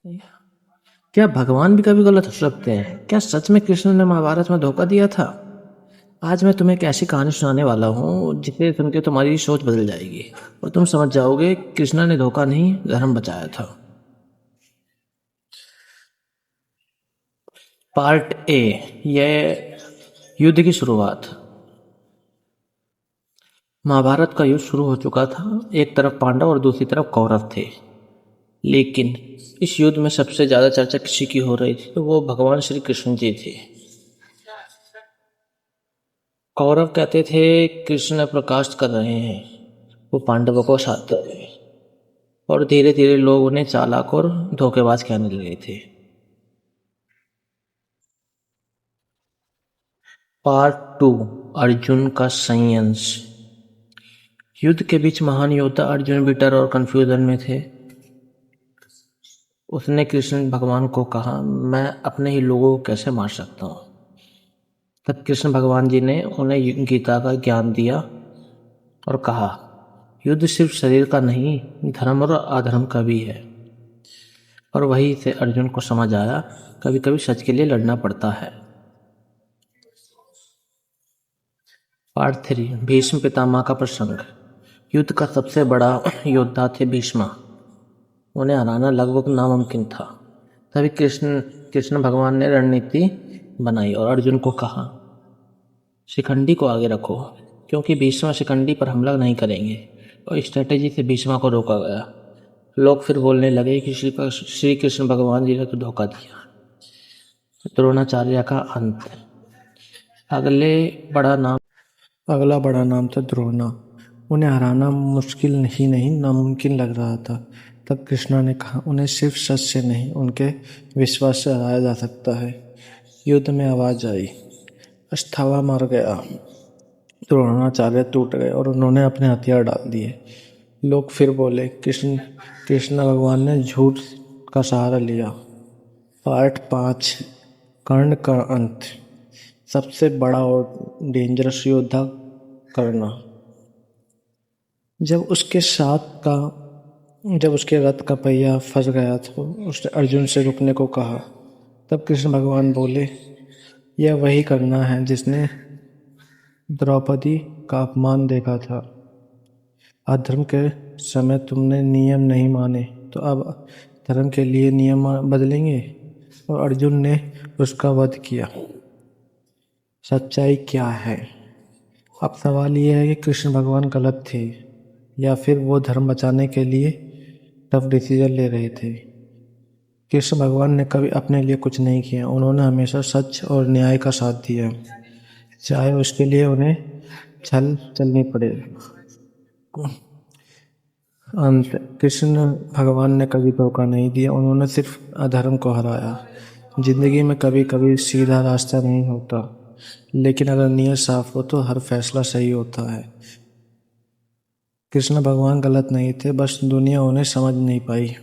क्या भगवान भी कभी गलत हो सकते हैं? क्या सच में कृष्ण ने महाभारत में धोखा दिया था? आज मैं तुम्हें एक ऐसी कहानी सुनाने वाला हूँ जिसे सुन के तुम्हारी सोच बदल जाएगी और तुम समझ जाओगे कृष्ण ने धोखा नहीं धर्म बचाया था। पार्ट ए, यह युद्ध की शुरुआत। महाभारत का युद्ध शुरू हो चुका था। एक तरफ पांडव और दूसरी तरफ कौरव थे। लेकिन इस युद्ध में सबसे ज्यादा चर्चा किसी की हो रही थी तो वो भगवान श्री कृष्ण जी थे। कौरव कहते थे कृष्ण प्रकाश कर रहे हैं, वो पांडवों को हंसाते थे और धीरे धीरे लोग उन्हें चालाक और धोखेबाज कहने लगे थे। पार्ट टू, अर्जुन का संयंस। युद्ध के बीच महान योद्धा अर्जुन भी डर और कंफ्यूजन में थे। उसने कृष्ण भगवान को कहा, मैं अपने ही लोगों को कैसे मार सकता हूँ। तब कृष्ण भगवान जी ने उन्हें गीता का ज्ञान दिया और कहा, युद्ध सिर्फ शरीर का नहीं, धर्म और अधर्म का भी है। और वहीं से अर्जुन को समझ आया, कभी कभी सच के लिए लड़ना पड़ता है। पार्ट थ्री, भीष्म पितामह का प्रसंग। युद्ध का सबसे बड़ा योद्धा थे भीष्म। उन्हें हराना लगभग नामुमकिन था। तभी कृष्ण कृष्ण भगवान ने रणनीति बनाई और अर्जुन को कहा, शिखंडी को आगे रखो, क्योंकि भीष्म शिखंडी पर हमला नहीं करेंगे। और स्ट्रेटेजी से भीष्म को रोका गया। लोग फिर बोलने लगे कि श्री कृष्ण भगवान जी ने तो धोखा दिया। द्रोणाचार्य का अंत। अगले बड़ा नाम अगला बड़ा नाम था द्रोणा। उन्हें हराना मुश्किल ही नहीं नामुमकिन लग रहा था। तब कृष्णा ने कहा, उन्हें सिर्फ सच से नहीं, उनके विश्वास से हराया जा सकता है। युद्ध में आवाज आई, अश्वत्थामा मर गया। द्रोणाचार्य टूट गए और उन्होंने अपने हथियार डाल दिए। लोग फिर बोले, कृष्ण भगवान ने झूठ का सहारा लिया। पार्ट पाँच, कर्ण का अंत। सबसे बड़ा और डेंजरस योद्धा कर्ण। जब उसके साथ का जब उसके रथ का पहिया फंस गया तो उसने अर्जुन से रुकने को कहा। तब कृष्ण भगवान बोले, यह वही करना है जिसने द्रौपदी का अपमान देखा था। अधर्म के समय तुमने नियम नहीं माने, तो अब धर्म के लिए नियम बदलेंगे। और अर्जुन ने उसका वध किया। सच्चाई क्या है? अब सवाल यह है कि कृष्ण भगवान गलत थे या फिर वो धर्म बचाने के लिए टफ डिसीजन ले रहे थे। कृष्ण भगवान ने कभी अपने लिए कुछ नहीं किया। उन्होंने हमेशा सच और न्याय का साथ दिया, चाहे उसके लिए उन्हें छल चलनी पड़े। अंत, कृष्ण भगवान ने कभी धोखा नहीं दिया। उन्होंने सिर्फ अधर्म को हराया। जिंदगी में कभी कभी सीधा रास्ता नहीं होता, लेकिन अगर नीयत साफ हो तो हर फैसला सही होता है। कृष्ण भगवान गलत नहीं थे, बस दुनिया उन्हें समझ नहीं पाई।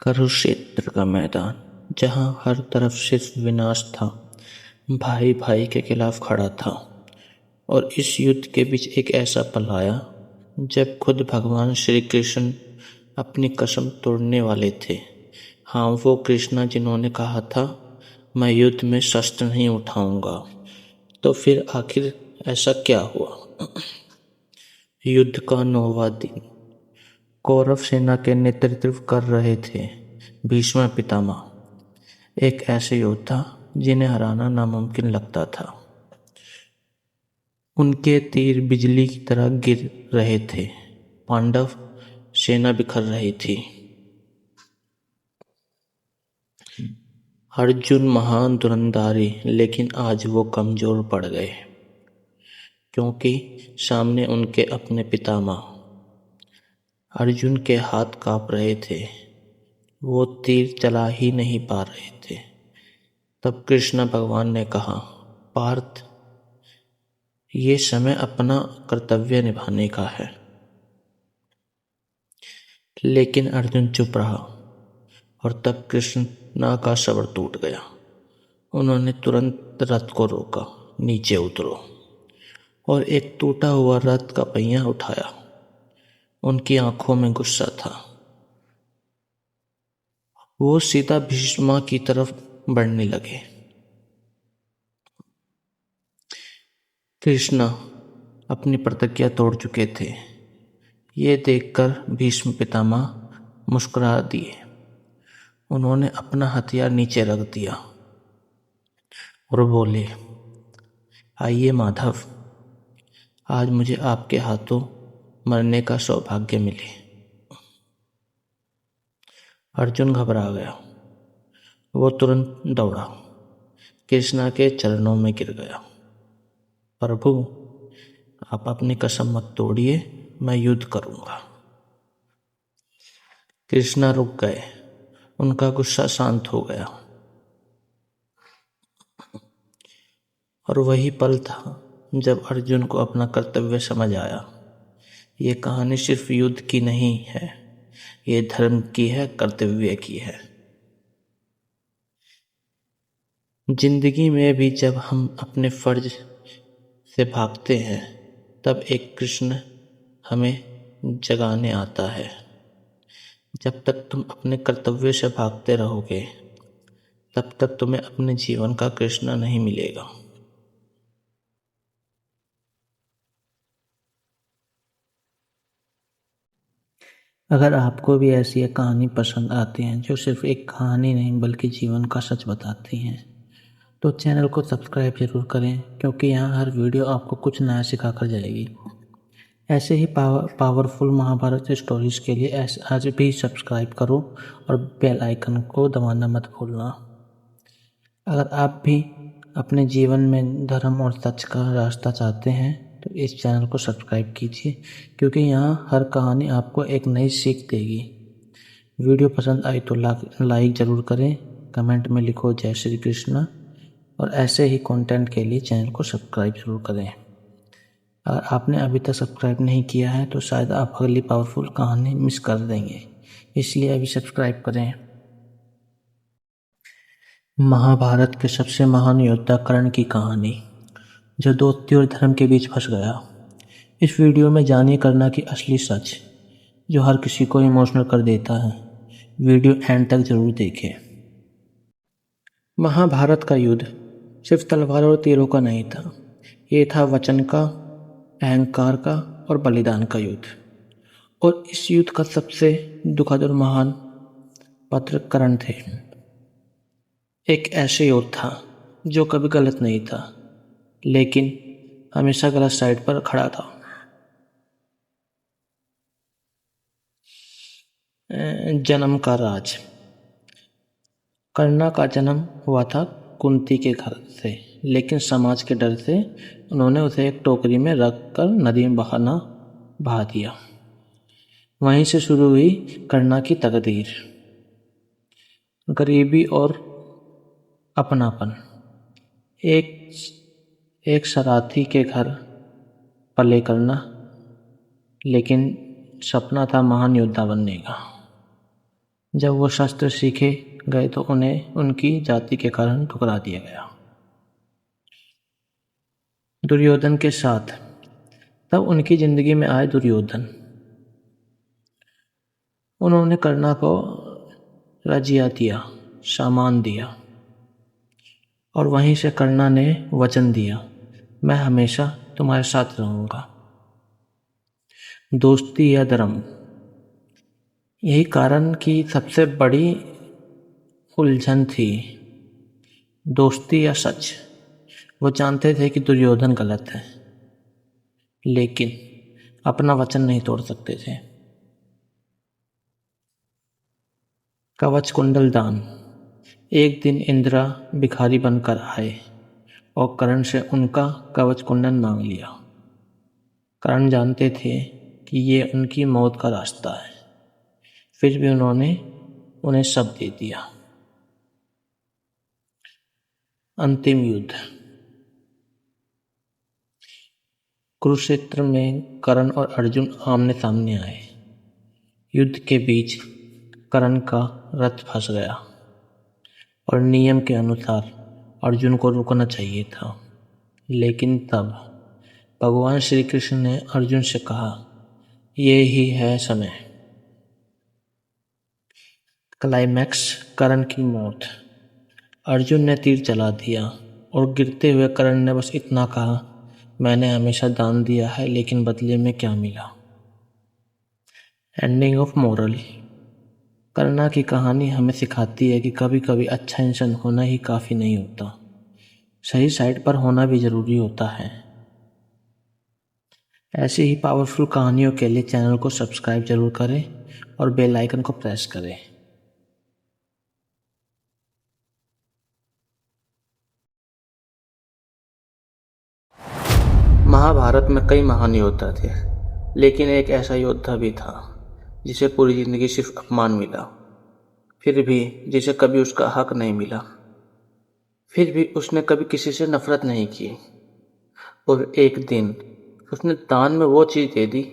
कुरुक्षेत्र का मैदान, जहाँ हर तरफ सिर्फ विनाश था, भाई भाई के खिलाफ खड़ा था। और इस युद्ध के बीच एक ऐसा पल आया जब खुद भगवान श्री कृष्ण अपनी कसम तोड़ने वाले थे। हाँ, वो कृष्णा जिन्होंने कहा था, मैं युद्ध में शस्त्र नहीं उठाऊंगा। तो फिर आखिर ऐसा क्या हुआ? युद्ध का 9वां दिन। कौरव सेना के नेतृत्व कर रहे थे भीष्म पितामह, एक ऐसे योद्धा जिन्हें हराना नामुमकिन लगता था। उनके तीर बिजली की तरह गिर रहे थे। पांडव सेना बिखर रही थी। अर्जुन महान धुरंधारी, लेकिन आज वो कमजोर पड़ गए, क्योंकि सामने उनके अपने पितामह। अर्जुन के हाथ कांप रहे थे, वो तीर चला ही नहीं पा रहे थे। तब कृष्ण भगवान ने कहा, पार्थ, ये समय अपना कर्तव्य निभाने का है। लेकिन अर्जुन चुप रहा, और तब कृष्ण का सब्र टूट गया। उन्होंने तुरंत रथ को रोका, नीचे उतरो, और एक टूटा हुआ रथ का पहिया उठाया। उनकी आंखों में गुस्सा था। वो सीधा भीष्म की तरफ बढ़ने लगे। कृष्ण अपनी प्रतिज्ञा तोड़ चुके थे। ये देखकर भीष्म पितामह मुस्कुरा दिए। उन्होंने अपना हथियार नीचे रख दिया और बोले, आइए माधव, आज मुझे आपके हाथों मरने का सौभाग्य मिले। अर्जुन घबरा गया। वो तुरंत दौड़ा, कृष्णा के चरणों में गिर गया। प्रभु, आप अपनी कसम मत तोड़िए, मैं युद्ध करूंगा। कृष्णा रुक गए। उनका गुस्सा शांत हो गया। और वही पल था जब अर्जुन को अपना कर्तव्य समझ आया। ये कहानी सिर्फ युद्ध की नहीं है, ये धर्म की है, कर्तव्य की है। जिंदगी में भी जब हम अपने फर्ज से भागते हैं, तब एक कृष्ण हमें जगाने आता है। जब तक तुम अपने कर्तव्य से भागते रहोगे, तब तक तुम्हें अपने जीवन का कृष्ण नहीं मिलेगा। अगर आपको भी ऐसी एक कहानी पसंद आती है जो सिर्फ एक कहानी नहीं बल्कि जीवन का सच बताती हैं, तो चैनल को सब्सक्राइब जरूर करें, क्योंकि यहाँ हर वीडियो आपको कुछ नया सिखा कर जाएगी। ऐसे ही पावरफुल महाभारत स्टोरीज के लिए आज भी सब्सक्राइब करो और बेल आइकन को दबाना मत भूलना। अगर आप भी अपने जीवन में धर्म और सच का रास्ता चाहते हैं तो इस चैनल को सब्सक्राइब कीजिए, क्योंकि यहाँ हर कहानी आपको एक नई सीख देगी। वीडियो पसंद आई तो लाइक ज़रूर करें, कमेंट में लिखो जय श्री कृष्ण, और ऐसे ही कंटेंट के लिए चैनल को सब्सक्राइब ज़रूर करें। अगर आपने अभी तक सब्सक्राइब नहीं किया है तो शायद आप अगली पावरफुल कहानी मिस कर देंगे, इसलिए अभी सब्सक्राइब करें। महाभारत के सबसे महान योद्धा कर्ण की कहानी, जो दोस्ती और धर्म के बीच फंस गया। इस वीडियो में जानिए कर्ण की असली सच, जो हर किसी को इमोशनल कर देता है। वीडियो एंड तक जरूर देखें। महाभारत का युद्ध सिर्फ तलवार और तीरों का नहीं था, ये था वचन का, अहंकार का और बलिदान का युद्ध। और इस युद्ध का सबसे दुखद और महान पात्र कर्ण थे। एक ऐसे योद्धा जो कभी गलत नहीं था, लेकिन हमेशा गलत साइड पर खड़ा था। जन्म का राज। कर्ण का जन्म हुआ था कुंती के घर से, लेकिन समाज के डर से उन्होंने उसे एक टोकरी में रखकर नदी में बहा दिया। वहीं से शुरू हुई कर्ण की तकदीर। गरीबी और अपनापन। एक शरारती के घर पले कर्ण, लेकिन सपना था महान योद्धा बनने का। जब वो शस्त्र सीखे गए तो उन्हें उनकी जाति के कारण ठुकरा दिया गया। दुर्योधन के साथ। तब उनकी जिंदगी में आए दुर्योधन। उन्होंने कर्णा को रजिया दिया, सामान दिया, और वहीं से कर्णा ने वचन दिया, मैं हमेशा तुम्हारे साथ रहूंगा। दोस्ती या धर्म, यही कारण की सबसे बड़ी उलझन थी। दोस्ती या सच। वो जानते थे कि दुर्योधन गलत है, लेकिन अपना वचन नहीं तोड़ सकते थे। कवच कुंडल दान। एक दिन इंद्रा भिखारी बनकर आए और कर्ण से उनका कवच कुंडल मांग लिया। कर्ण जानते थे कि ये उनकी मौत का रास्ता है, फिर भी उन्होंने उन्हें सब दे दिया। अंतिम युद्ध। कुरुक्षेत्र में कर्ण और अर्जुन आमने सामने आए। युद्ध के बीच कर्ण का रथ फंस गया और नियम के अनुसार अर्जुन को रुकना चाहिए था, लेकिन तब भगवान श्री कृष्ण ने अर्जुन से कहा, ये ही है समय। क्लाइमैक्स। कर्ण की मौत। अर्जुन ने तीर चला दिया और गिरते हुए कर्ण ने बस इतना कहा, मैंने हमेशा दान दिया है, लेकिन बदले में क्या मिला। Ending of moral. कर्णा की कहानी हमें सिखाती है कि कभी कभी अच्छा इंसान होना ही काफ़ी नहीं होता, सही साइड पर होना भी ज़रूरी होता है। ऐसी ही पावरफुल कहानियों के लिए चैनल को सब्सक्राइब जरूर करें और बेल आइकन को प्रेस करें। महाभारत में कई महान योद्धा थे, लेकिन एक ऐसा योद्धा भी था जिसे पूरी जिंदगी सिर्फ अपमान मिला, फिर भी जिसे कभी उसका हक नहीं मिला, फिर भी उसने कभी किसी से नफरत नहीं की, और एक दिन उसने दान में वो चीज़ दे दी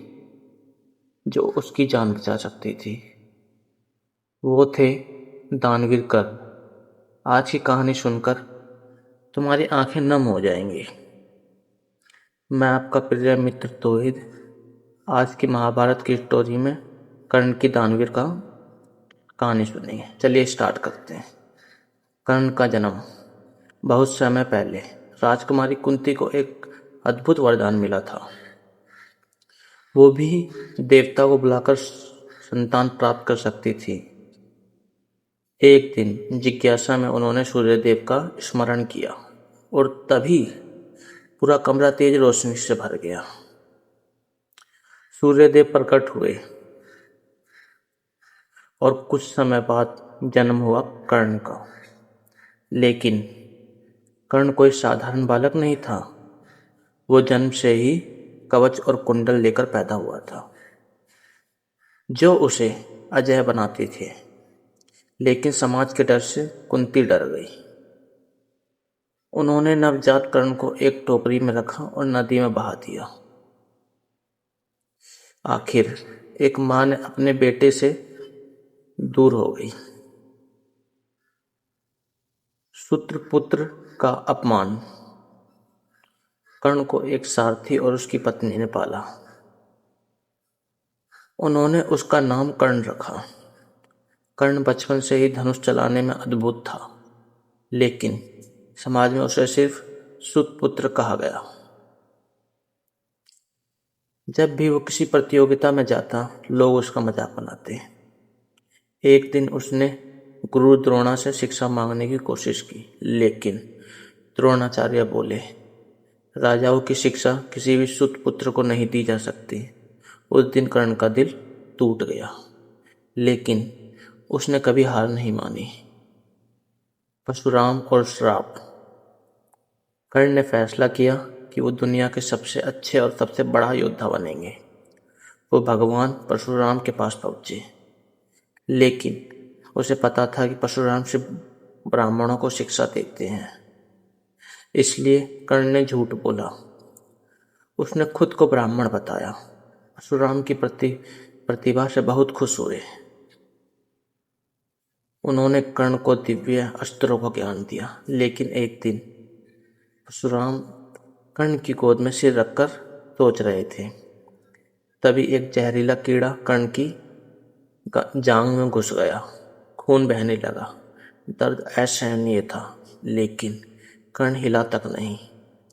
जो उसकी जान बचा सकती थी। वो थे दानवीर कर्ण। आज की कहानी सुनकर तुम्हारी आंखें नम हो जाएंगी। मैं आपका प्रिय मित्र तौहीद आज की महाभारत की स्टोरी में कर्ण की दानवीर का कहानी सुनेंगे। चलिए स्टार्ट करते हैं। कर्ण का जन्म। बहुत समय पहले राजकुमारी कुंती को एक अद्भुत वरदान मिला था। वो भी देवता को बुलाकर संतान प्राप्त कर सकती थी। एक दिन जिज्ञासा में उन्होंने सूर्यदेव का स्मरण किया और तभी पूरा कमरा तेज रोशनी से भर गया। सूर्यदेव प्रकट हुए और कुछ समय बाद जन्म हुआ कर्ण का। लेकिन कर्ण कोई साधारण बालक नहीं था। वो जन्म से ही कवच और कुंडल लेकर पैदा हुआ था, जो उसे अजय बनाते थे। लेकिन समाज के डर से कुंती डर गई। उन्होंने नवजात कर्ण को एक टोकरी में रखा और नदी में बहा दिया। आखिर एक मां ने अपने बेटे से दूर हो गई। सूत्रपुत्र का अपमान। कर्ण को एक सारथी और उसकी पत्नी ने पाला। उन्होंने उसका नाम कर्ण रखा। कर्ण बचपन से ही धनुष चलाने में अद्भुत था, लेकिन समाज में उसे सिर्फ सूतपुत्र कहा गया। जब भी वो किसी प्रतियोगिता में जाता, लोग उसका मजाक बनाते। एक दिन उसने गुरु द्रोणा से शिक्षा मांगने की कोशिश की, लेकिन द्रोणाचार्य बोले, राजाओं की शिक्षा किसी भी सूतपुत्र को नहीं दी जा सकती। उस दिन कर्ण का दिल टूट गया, लेकिन उसने कभी हार नहीं मानी। परशुराम और श्राप। कर्ण ने फैसला किया कि वो दुनिया के सबसे अच्छे और सबसे बड़ा योद्धा बनेंगे। वो भगवान परशुराम के पास पहुंचे, लेकिन उसे पता था कि परशुराम सिर्फ ब्राह्मणों को शिक्षा देते हैं। इसलिए कर्ण ने झूठ बोला। उसने खुद को ब्राह्मण बताया। परशुराम की प्रतिभा से बहुत खुश हुए। उन्होंने कर्ण को दिव्य अस्त्रों का ज्ञान दिया। लेकिन एक दिन परशुराम कर्ण की गोद में सिर रखकर सोच रहे थे। तभी एक जहरीला कीड़ा कर्ण की जांघ में घुस गया। खून बहने लगा। दर्द असहनीय था, लेकिन कर्ण हिला तक नहीं,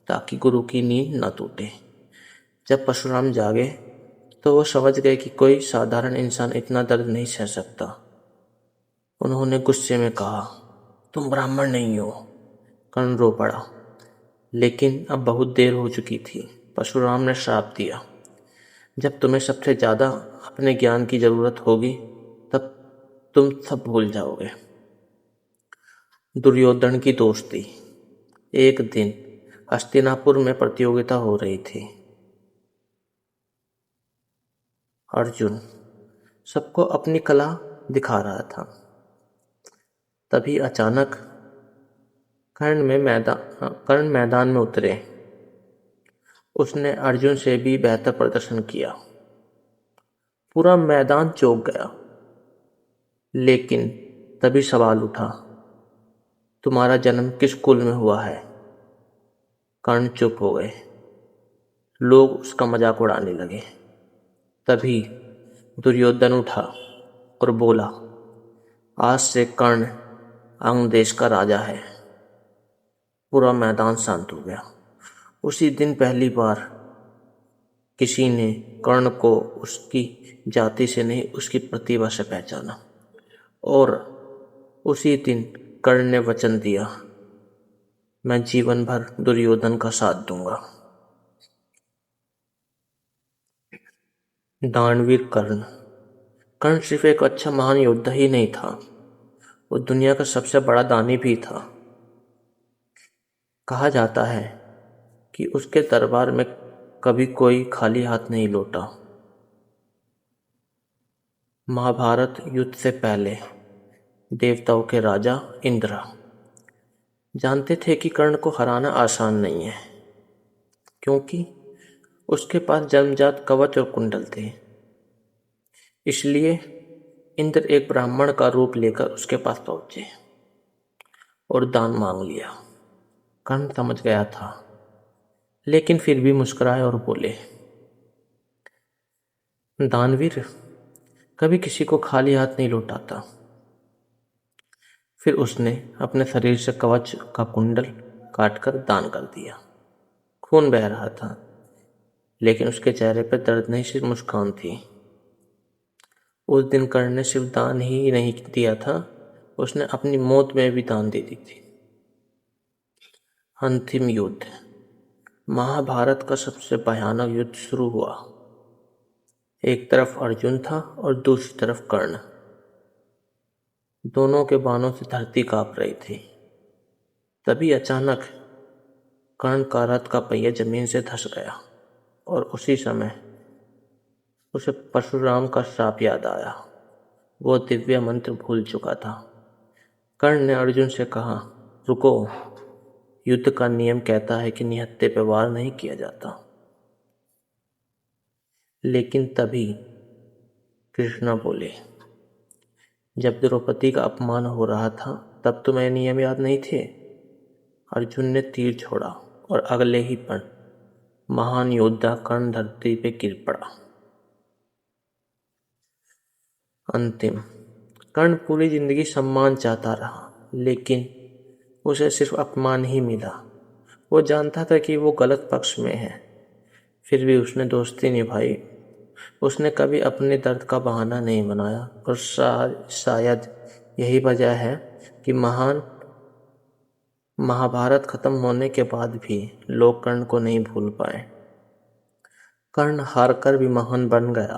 ताकि गुरु की नींद न टूटे। जब परशुराम जागे तो वो समझ गए कि कोई साधारण इंसान इतना दर्द नहीं सह सकता। उन्होंने गुस्से में कहा, तुम ब्राह्मण नहीं हो। कर्ण रो पड़ा, लेकिन अब बहुत देर हो चुकी थी। परशुराम ने श्राप दिया, जब तुम्हें सबसे ज्यादा अपने ज्ञान की जरूरत होगी, तब तुम सब भूल जाओगे। दुर्योधन की दोस्ती। एक दिन हस्तिनापुर में प्रतियोगिता हो रही थी। अर्जुन सबको अपनी कला दिखा रहा था। तभी अचानक कर्ण मैदान में उतरे। उसने अर्जुन से भी बेहतर प्रदर्शन किया। पूरा मैदान चौंक गया। लेकिन तभी सवाल उठा, तुम्हारा जन्म किस कुल में हुआ है? कर्ण चुप हो गए। लोग उसका मजाक उड़ाने लगे। तभी दुर्योधन उठा और बोला, आज से कर्ण अंग देश का राजा है। पूरा मैदान शांत हो गया। उसी दिन पहली बार किसी ने कर्ण को उसकी जाति से नहीं, उसकी प्रतिभा से पहचाना। और उसी दिन कर्ण ने वचन दिया, मैं जीवन भर दुर्योधन का साथ दूंगा। दानवीर कर्ण सिर्फ एक अच्छा महान योद्धा ही नहीं था, वो दुनिया का सबसे बड़ा दानी भी था। कहा जाता है कि उसके दरबार में कभी कोई खाली हाथ नहीं लौटा। महाभारत युद्ध से पहले देवताओं के राजा इंद्र जानते थे कि कर्ण को हराना आसान नहीं है, क्योंकि उसके पास जन्मजात कवच और कुंडल थे। इसलिए इंद्र एक ब्राह्मण का रूप लेकर उसके पास पहुंचे और दान मांग लिया। कर्ण समझ गया था, लेकिन फिर भी मुस्कुराए और बोले, दानवीर कभी किसी को खाली हाथ नहीं लौटाता। फिर उसने अपने शरीर से कवच का कुंडल काटकर दान कर दिया। खून बह रहा था, लेकिन उसके चेहरे पर दर्द नहीं, सिर्फ मुस्कान थी। उस दिन कर्ण ने सिर्फ दान ही नहीं दिया था, उसने अपनी मौत में भी दान दे दी थी। अंतिम युद्ध। महाभारत का सबसे भयानक युद्ध शुरू हुआ। एक तरफ अर्जुन था और दूसरी तरफ कर्ण। दोनों के बाणों से धरती कांप रही थी। तभी अचानक कर्ण का रथ का पहिया जमीन से धंस गया और उसी समय उसे परशुराम का श्राप याद आया। वो दिव्य मंत्र भूल चुका था। कर्ण ने अर्जुन से कहा, रुको, युद्ध का नियम कहता है कि निहत्थे पे वार नहीं किया जाता। लेकिन तभी कृष्णा बोले, जब द्रौपदी का अपमान हो रहा था तब तुम्हें नियम याद नहीं थे? अर्जुन ने तीर छोड़ा और अगले ही पल महान योद्धा कर्ण धरती पे गिर पड़ा। अंतिम। कर्ण पूरी जिंदगी सम्मान चाहता रहा, लेकिन उसे सिर्फ अपमान ही मिला। वो जानता था कि वो गलत पक्ष में है, फिर भी उसने दोस्ती निभाई। उसने कभी अपने दर्द का बहाना नहीं बनाया और शायद यही वजह है कि महाभारत खत्म होने के बाद भी लोग कर्ण को नहीं भूल पाए। कर्ण हारकर भी महान बन गया,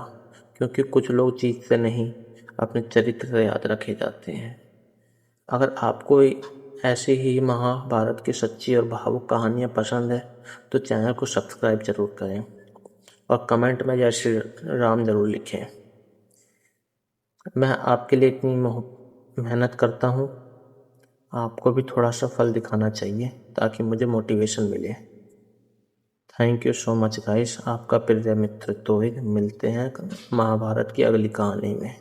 क्योंकि कुछ लोग जीत से नहीं, अपने चरित्र से याद रखे जाते हैं। अगर आपको ऐसी ही महाभारत की सच्ची और भावुक कहानियाँ पसंद है तो चैनल को सब्सक्राइब जरूर करें और कमेंट में जय श्री राम जरूर लिखें। मैं आपके लिए इतनी मेहनत करता हूँ, आपको भी थोड़ा सा फल दिखाना चाहिए ताकि मुझे मोटिवेशन मिले। Thank you so much guys. आपका प्रिय मित्र तोहिद। मिलते हैं महाभारत की अगली कहानी में।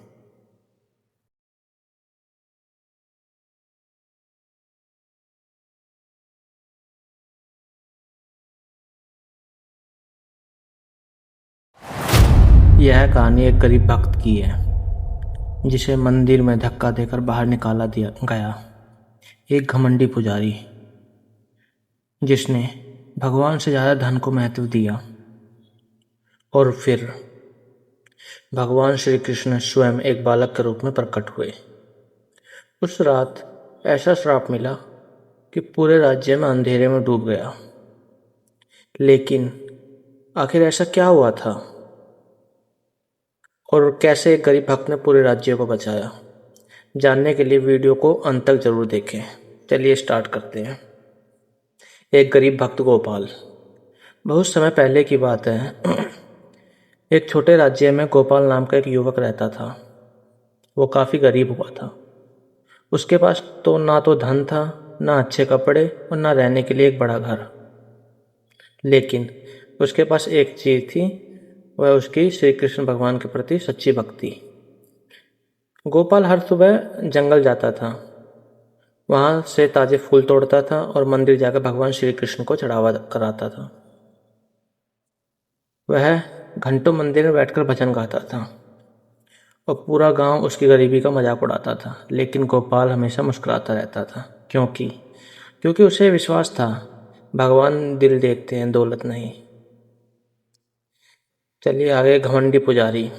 यह कहानी एक गरीब भक्त की है जिसे मंदिर में धक्का देकर बाहर निकाला दिया गया। एक घमंडी पुजारी जिसने भगवान से ज़्यादा धन को महत्व दिया। और फिर भगवान श्री कृष्ण स्वयं एक बालक के रूप में प्रकट हुए। उस रात ऐसा श्राप मिला कि पूरे राज्य में अंधेरे में डूब गया। लेकिन आखिर ऐसा क्या हुआ था और कैसे एक गरीब भक्त ने पूरे राज्य को बचाया, जानने के लिए वीडियो को अंत तक जरूर देखें। चलिए स्टार्ट करते हैं। एक गरीब भक्त गोपाल। बहुत समय पहले की बात है। एक छोटे राज्य में गोपाल नाम का एक युवक रहता था। वो काफ़ी गरीब हुआ था। उसके पास तो ना तो धन था, ना अच्छे कपड़े और ना रहने के लिए एक बड़ा घर। लेकिन उसके पास एक चीज़ थी, वह उसकी श्री कृष्ण भगवान के प्रति सच्ची भक्ति। गोपाल हर सुबह जंगल जाता था, वहाँ से ताजे फूल तोड़ता था और मंदिर जाकर भगवान श्री कृष्ण को चढ़ावा कराता था। वह घंटों मंदिर में बैठकर भजन गाता था और पूरा गांव उसकी गरीबी का मजाक उड़ाता था। लेकिन गोपाल हमेशा मुस्कुराता रहता था, क्योंकि उसे विश्वास था भगवान दिल देखते हैं, दौलत नहीं। चलिए आगे। घमंडी पुजारी।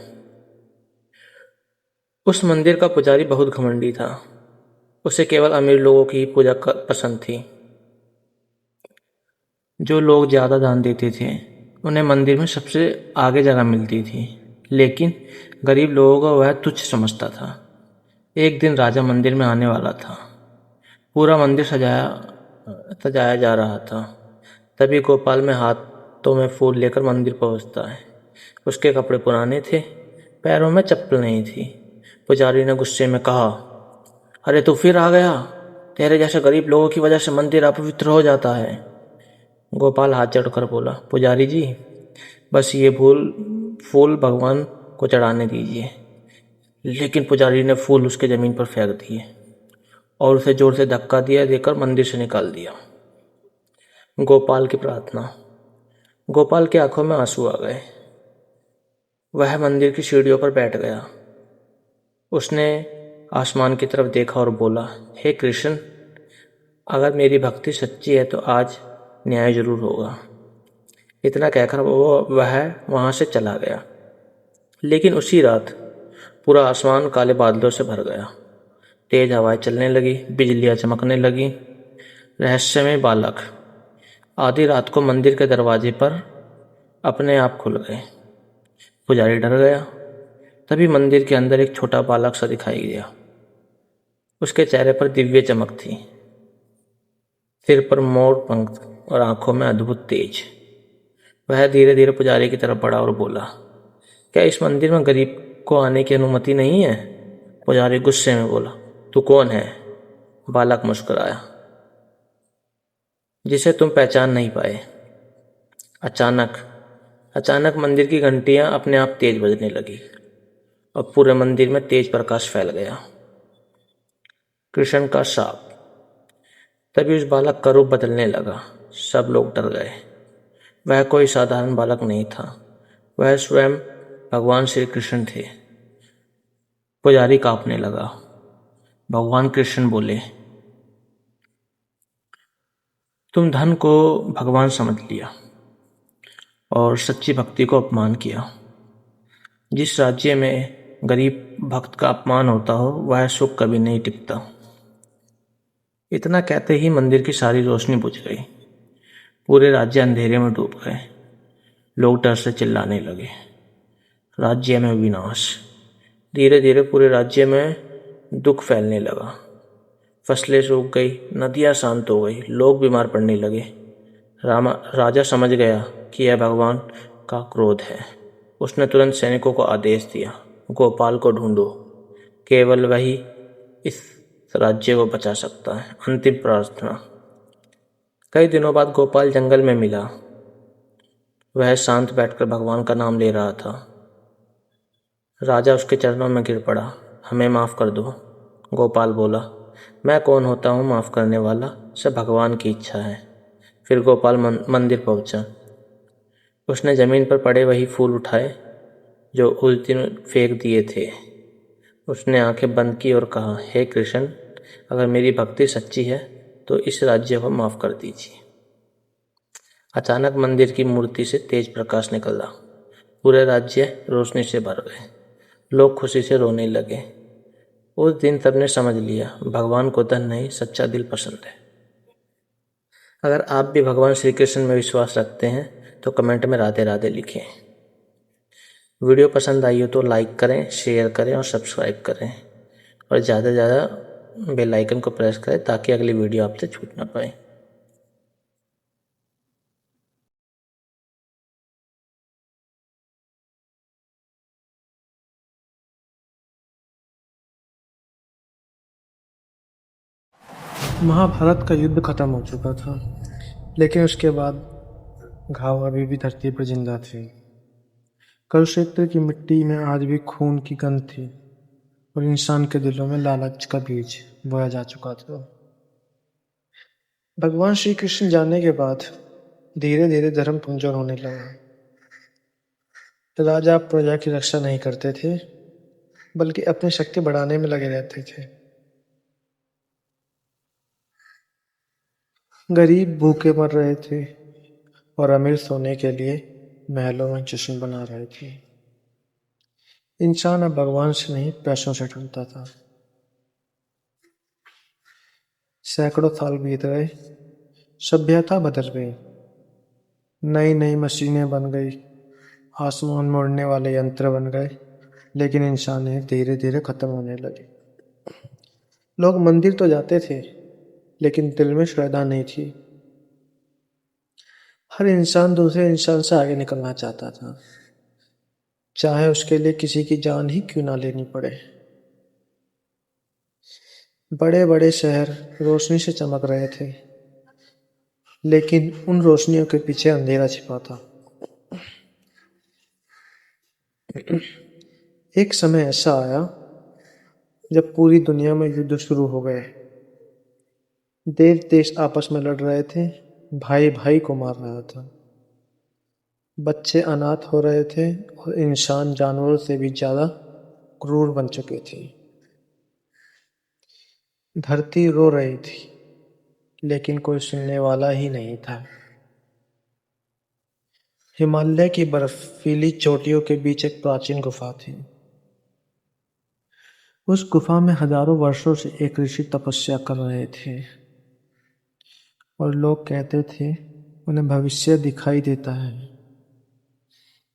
उस मंदिर का पुजारी बहुत घमंडी था। उसे केवल अमीर लोगों की ही पूजा पसंद थी। जो लोग ज़्यादा दान देते थे उन्हें मंदिर में सबसे आगे जगह मिलती थी, लेकिन गरीब लोगों को वह तुच्छ समझता था। एक दिन राजा मंदिर में आने वाला था। पूरा मंदिर सजाया जा रहा था। तभी गोपाल में हाथों में फूल लेकर मंदिर पहुंचता है। उसके कपड़े पुराने थे, पैरों में चप्पल नहीं थी। पुजारी ने गुस्से में कहा, अरे तू फिर आ गया? तेरे जैसे गरीब लोगों की वजह से मंदिर अपवित्र हो जाता है। गोपाल हाथ जोड़कर बोला, पुजारी जी, बस ये फूल भगवान को चढ़ाने दीजिए। लेकिन पुजारी ने फूल उसके ज़मीन पर फेंक दिए और उसे जोर से धक्का देकर मंदिर से निकाल दिया। गोपाल की प्रार्थना। गोपाल की आंखों में आंसू आ गए। वह मंदिर की सीढ़ियों पर बैठ गया। उसने आसमान की तरफ देखा और बोला, हे कृष्ण, अगर मेरी भक्ति सच्ची है तो आज न्याय जरूर होगा। इतना कहकर वह वहाँ से चला गया। लेकिन उसी रात पूरा आसमान काले बादलों से भर गया। तेज हवाएं चलने लगी, बिजलियां चमकने लगी। रहस्यमय बालक आधी रात को मंदिर के दरवाजे पर अपने आप खुल गए। पुजारी डर गया। तभी मंदिर के अंदर एक छोटा बालक सा दिखाई दिया। उसके चेहरे पर दिव्य चमक थी, सिर पर मोर पंख और आंखों में अद्भुत तेज। वह धीरे धीरे पुजारी की तरफ बढ़ा और बोला, क्या इस मंदिर में गरीब को आने की अनुमति नहीं है? पुजारी गुस्से में बोला, तू कौन है? बालक मुस्कुराया, जिसे तुम पहचान नहीं पाए। अचानक मंदिर की घंटियां अपने आप तेज बजने लगी और पूरे मंदिर में तेज प्रकाश फैल गया। कृष्ण का शाप। तभी उस बालक का रूप बदलने लगा। सब लोग डर गए। वह कोई साधारण बालक नहीं था, वह स्वयं भगवान श्री कृष्ण थे। पुजारी कांपने लगा। भगवान कृष्ण बोले, तुम धन को भगवान समझ लिया और सच्ची भक्ति को अपमान किया। जिस राज्य में गरीब भक्त का अपमान होता हो, वह सुख कभी नहीं टिकता। इतना कहते ही मंदिर की सारी रोशनी बुझ गई। पूरे राज्य अंधेरे में डूब गए। लोग डर से चिल्लाने लगे, राज्य में विनाश। धीरे धीरे पूरे राज्य में दुख फैलने लगा। फसलें सूख गई, नदियां शांत हो गई, लोग बीमार पड़ने लगे। राजा समझ गया कि यह भगवान का क्रोध है। उसने तुरंत सैनिकों को आदेश दिया, गोपाल को ढूंढो, केवल वही इस राज्य को बचा सकता है। अंतिम प्रार्थना। कई दिनों बाद गोपाल जंगल में मिला। वह शांत बैठकर भगवान का नाम ले रहा था। राजा उसके चरणों में गिर पड़ा। हमें माफ़ कर दो। गोपाल बोला, मैं कौन होता हूँ माफ़ करने वाला? सब भगवान की इच्छा है। फिर गोपाल मंदिर पहुंचा। उसने ज़मीन पर पड़े वही फूल उठाए जो उस दिन फेंक दिए थे। उसने आंखें बंद की और कहा, हे कृष्ण, अगर मेरी भक्ति सच्ची है तो इस राज्य को माफ कर दीजिए। अचानक मंदिर की मूर्ति से तेज प्रकाश निकला। पूरे राज्य रोशनी से भर गए। लोग खुशी से रोने लगे। उस दिन सबने समझ लिया, भगवान को धन नहीं, सच्चा दिल पसंद है। अगर आप भी भगवान श्री कृष्ण में विश्वास रखते हैं तो कमेंट में राधे राधे लिखें। वीडियो पसंद आई हो तो लाइक करें, शेयर करें और सब्सक्राइब करें, और ज़्यादा से ज़्यादा बेल आइकन को प्रेस करें ताकि अगली वीडियो आपसे छूट ना पाए। महाभारत का युद्ध खत्म हो चुका था, लेकिन उसके बाद घाव अभी भी धरती पर जिंदा थे। कुरुक्षेत्र की मिट्टी में आज भी खून की गंध थी और इंसान के दिलों में लालच का बीज बोया जा चुका था। भगवान श्री कृष्ण जाने के बाद धीरे धीरे धर्म कमजोर होने लगा। राजा प्रजा की रक्षा नहीं करते थे, बल्कि अपनी शक्ति बढ़ाने में लगे रहते थे। गरीब भूखे मर रहे थे और अमीर सोने के लिए महलों में जश्न बना रहे थे। इंसान अब भगवान से नहीं, पैसों से ढूंढता था। सैकड़ों साल बीत गए, सभ्यता बदल गई, नई नई मशीनें बन गई, आसमान में उड़ने वाले यंत्र बन गए, लेकिन इंसानियत धीरे धीरे खत्म होने लगी। लोग मंदिर तो जाते थे, लेकिन दिल में श्रद्धा नहीं थी। हर इंसान दूसरे इंसान से आगे निकलना चाहता था, चाहे उसके लिए किसी की जान ही क्यों ना लेनी पड़े। बड़े बड़े शहर रोशनी से चमक रहे थे, लेकिन उन रोशनियों के पीछे अंधेरा छिपा था। एक समय ऐसा आया जब पूरी दुनिया में युद्ध शुरू हो गए। देश देश आपस में लड़ रहे थे, भाई भाई को मार रहा था, बच्चे अनाथ हो रहे थे और इंसान जानवरों से भी ज्यादा क्रूर बन चुके थे। धरती रो रही थी, लेकिन कोई सुनने वाला ही नहीं था। हिमालय की बर्फीली चोटियों के बीच एक प्राचीन गुफा थी। उस गुफा में हजारों वर्षों से एक ऋषि तपस्या कर रहे थे और लोग कहते थे उन्हें भविष्य दिखाई देता है।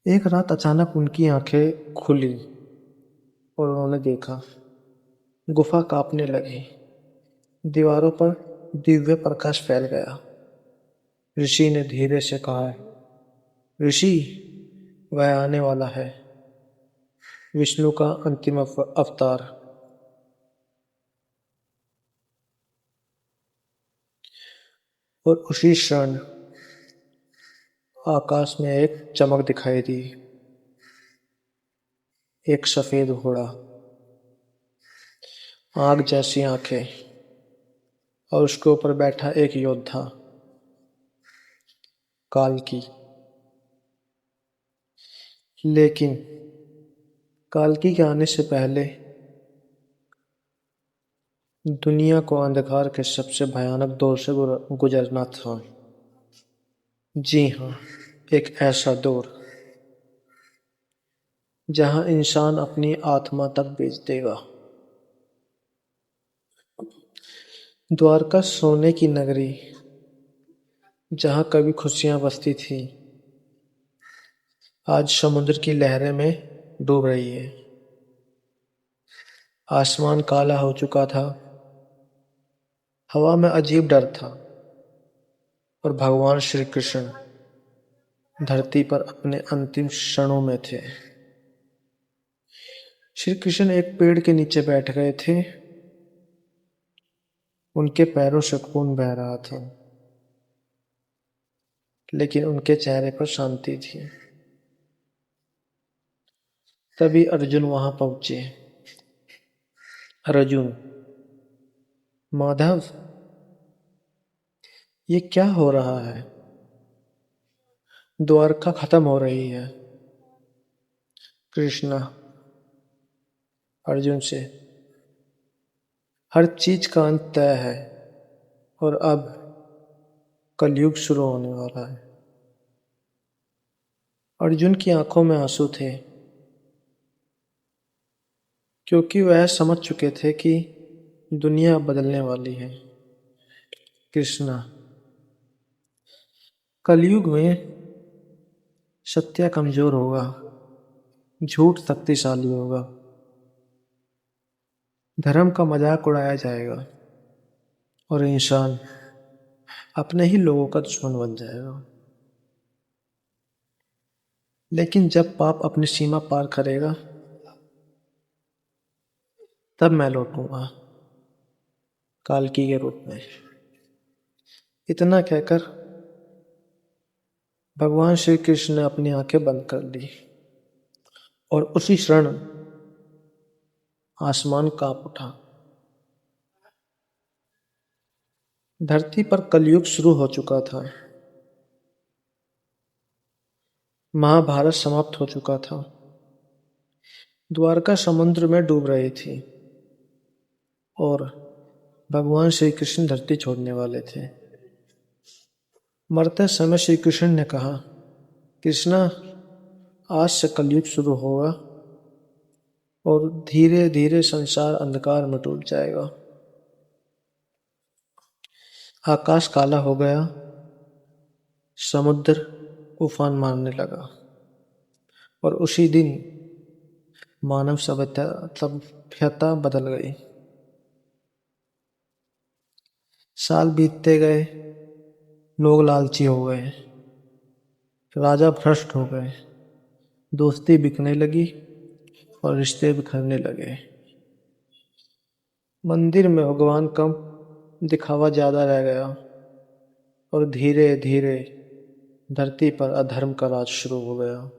एक रात अचानक उनकी आंखें खुली और उन्होंने देखा, गुफा कांपने लगी, दीवारों पर दिव्य प्रकाश फैल गया। ऋषि ने धीरे से कहा, ऋषि, वह आने वाला है, विष्णु का अंतिम अवतार। और उसी क्षण आकाश में एक चमक दिखाई दी। एक सफेद घोड़ा, आग जैसी आंखें, और उसके ऊपर बैठा एक योद्धा, काल्की। लेकिन काल्की के आने से पहले दुनिया को अंधकार के सबसे भयानक दौर से गुजरना था। जी हाँ, एक ऐसा दौर जहां इंसान अपनी आत्मा तक बेच देगा। द्वारका सोने की नगरी, जहां कभी खुशियां बसती थी, आज समुद्र की लहरें में डूब रही है। आसमान काला हो चुका था, हवा में अजीब डर था, और भगवान श्री कृष्ण धरती पर अपने अंतिम क्षणों में थे। श्री कृष्ण एक पेड़ के नीचे बैठ गए थे, उनके पैरों से खून बह रहा था, लेकिन उनके चेहरे पर शांति थी। तभी अर्जुन वहां पहुंचे। अर्जुन, माधव, ये क्या हो रहा है? द्वारका खत्म हो रही है, कृष्णा अर्जुन से, हर चीज का अंत तय है और अब कलयुग शुरू होने वाला है। अर्जुन की आंखों में आंसू थे, क्योंकि वह समझ चुके थे कि दुनिया बदलने वाली है। कृष्णा, कलयुग में सत्य कमजोर होगा, झूठ शक्तिशाली होगा, धर्म का मजाक उड़ाया जाएगा और इंसान अपने ही लोगों का दुश्मन बन जाएगा। लेकिन जब पाप अपनी सीमा पार करेगा, तब मैं लौटूंगा काल्की के रूप में। इतना कहकर भगवान श्री कृष्ण ने अपनी आंखें बंद कर ली और उसी क्षण आसमान कांप उठा। धरती पर कलयुग शुरू हो चुका था। महाभारत समाप्त हो चुका था। द्वारका समुद्र में डूब रही थी और भगवान श्री कृष्ण धरती छोड़ने वाले थे। मरते समय श्री कृष्ण ने कहा, कृष्णा, आज से कलयुग शुरू होगा और धीरे धीरे संसार अंधकार में डूब जाएगा। आकाश काला हो गया, समुद्र उफान मारने लगा और उसी दिन मानव सभ्यता बदल गई। साल बीतते गए, लोग लालची हो गए, राजा भ्रष्ट हो गए, दोस्ती बिकने लगी और रिश्ते बिखरने लगे। मंदिर में भगवान कम, दिखावा ज्यादा रह गया और धीरे धीरे धरती पर अधर्म का राज शुरू हो गया।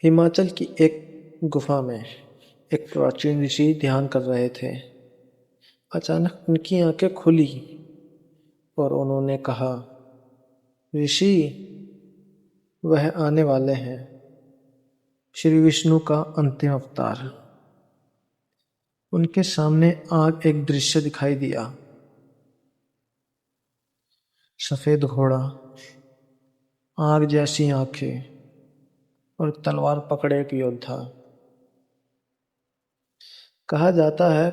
हिमाचल की एक गुफा में एक प्राचीन ऋषि ध्यान कर रहे थे। अचानक उनकी आंखें खुली और उन्होंने कहा, ऋषि, वह आने वाले हैं, श्री विष्णु का अंतिम अवतार। उनके सामने आग एक दृश्य दिखाई दिया। सफेद घोड़ा, आग जैसी आंखें और तलवार पकड़े एक योद्धा। कहा जाता है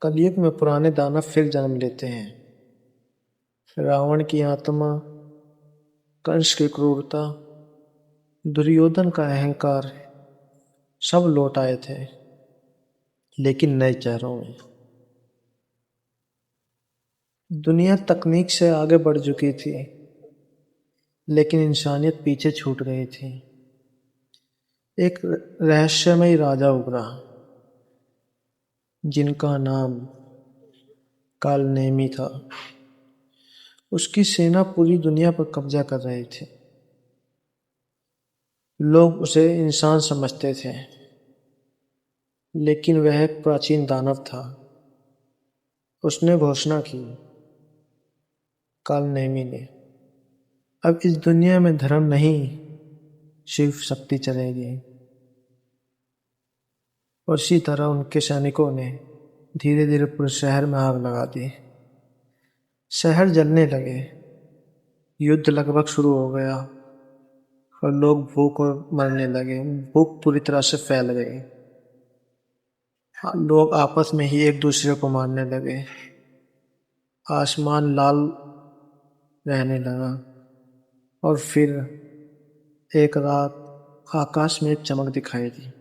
कलयुग में पुराने दानव फिर जन्म लेते हैं। रावण की आत्मा, कंस की क्रूरता, दुर्योधन का अहंकार सब लौट आए थे, लेकिन नए चेहरों में। दुनिया तकनीक से आगे बढ़ चुकी थी, लेकिन इंसानियत पीछे छूट गई थी। एक रहस्यमय राजा उभरा, जिनका नाम कालनेमी था। उसकी सेना पूरी दुनिया पर कब्जा कर रही थी। लोग उसे इंसान समझते थे, लेकिन वह एक प्राचीन दानव था। उसने घोषणा की, कालनेमी ने, अब इस दुनिया में धर्म नहीं, सिर्फ शक्ति चलेगी। और इसी तरह उनके सैनिकों ने धीरे धीरे पूरे शहर में आग लगा दी। शहर जलने लगे, युद्ध लगभग शुरू हो गया और लोग भूख और मरने लगे। भूख पूरी तरह से फैल गई। लोग आपस में ही एक दूसरे को मारने लगे। आसमान लाल रहने लगा और फिर एक रात आकाश में एक चमक दिखाई दी।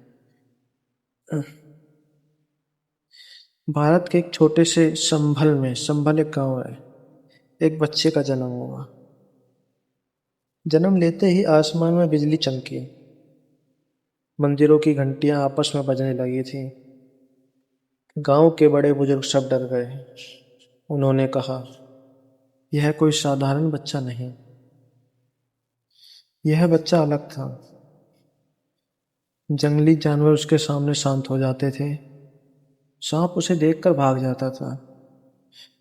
भारत के एक छोटे से संभल एक गांव है। एक बच्चे का जन्म हुआ। जन्म लेते ही आसमान में बिजली चमकी। मंदिरों की घंटियां आपस में बजने लगी थी। गांव के बड़े बुजुर्ग सब डर गए। उन्होंने कहा, यह कोई साधारण बच्चा नहीं, यह बच्चा अलग था। जंगली जानवर उसके सामने शांत हो जाते थे। सांप उसे देखकर भाग जाता था।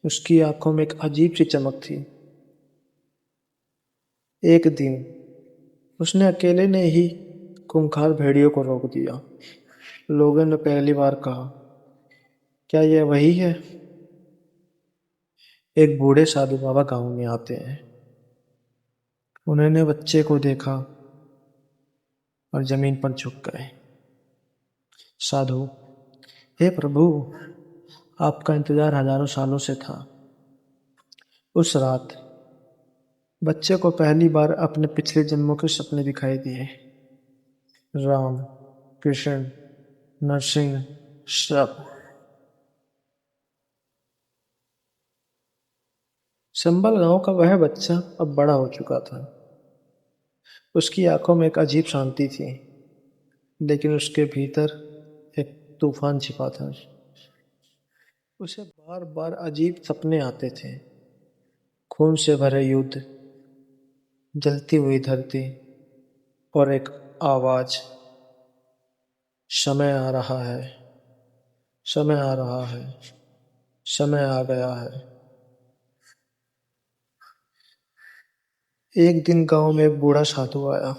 उसकी आंखों में एक अजीब सी चमक थी। एक दिन उसने अकेले ने ही खूंखार भेड़ियों को रोक दिया। लोगों ने पहली बार कहा, क्या यह वही है? एक बूढ़े साधु बाबा गांव में आते हैं। उन्होंने बच्चे को देखा और जमीन पर झुक गए। साधु, हे प्रभु, आपका इंतजार हजारों सालों से था। उस रात बच्चे को पहली बार अपने पिछले जन्मों के सपने दिखाई दिए। राम, कृष्ण, नरसिंह, सब। संबल गांव का वह बच्चा अब बड़ा हो चुका था। उसकी आंखों में एक अजीब शांति थी, लेकिन उसके भीतर एक तूफान छिपा था। उसे बार बार अजीब सपने आते थे। खून से भरे युद्ध, जलती हुई धरती और एक आवाज, समय आ रहा है, समय आ रहा है, समय आ गया है। एक दिन गांव में एक बूढ़ा साधु आया।